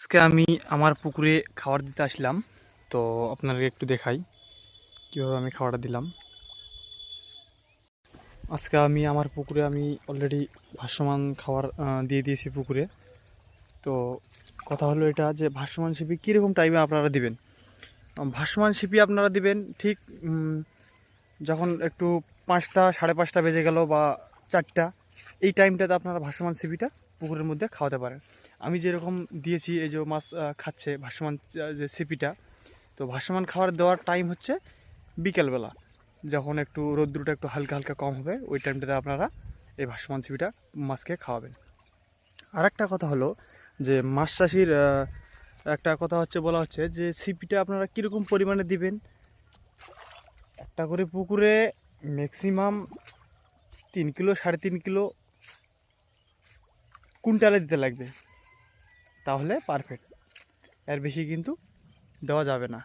আজকে আমি আমার পুকুরে খাবার দিতে আসলাম। তো আপনাকে একটু দেখাই কীভাবে আমি খাবারটা দিলাম। আজকে আমি আমার পুকুরে অলরেডি ভাসমান খাবার দিয়ে দিয়েছি পুকুরে। তো কথা হলো এটা যে ভাসমান শিপি কীরকম টাইমে আপনারা দিবেন। ভাসমান শিপি আপনারা দিবেন ঠিক যখন একটু 5টা 5:30 বেজে গেল বা 4টা, এই টাইমটাতে আপনারা ভাসমান শিপিটা পুকুরের মধ্যে খাওয়াতে পারেন। আমি যেরকম দিয়েছি, এই যে মাছ খাচ্ছে ভাসমান যে সিপিটা, তো ভাসমান খাবার দেওয়ার টাইম হচ্ছে বিকেলবেলা, যখন একটু রৌদ্রটা একটু হালকা হালকা কম হবে, ওই টাইমটাতে আপনারা এই ভাসমান সিপিটা মাছকে খাওয়াবেন। আর একটা কথা হলো যে মাছ চাষির একটা কথা হচ্ছে, বলা হচ্ছে যে সিপিটা আপনারা কীরকম পরিমাণে দিবেন। একটা করে পুকুরে ম্যাক্সিমাম 3 কিলো 3.5 কিলো কুইন্টালে দিতে লাগবে, তাহলে পারফেক্ট। এর বেশি কিন্তু দেওয়া যাবে না।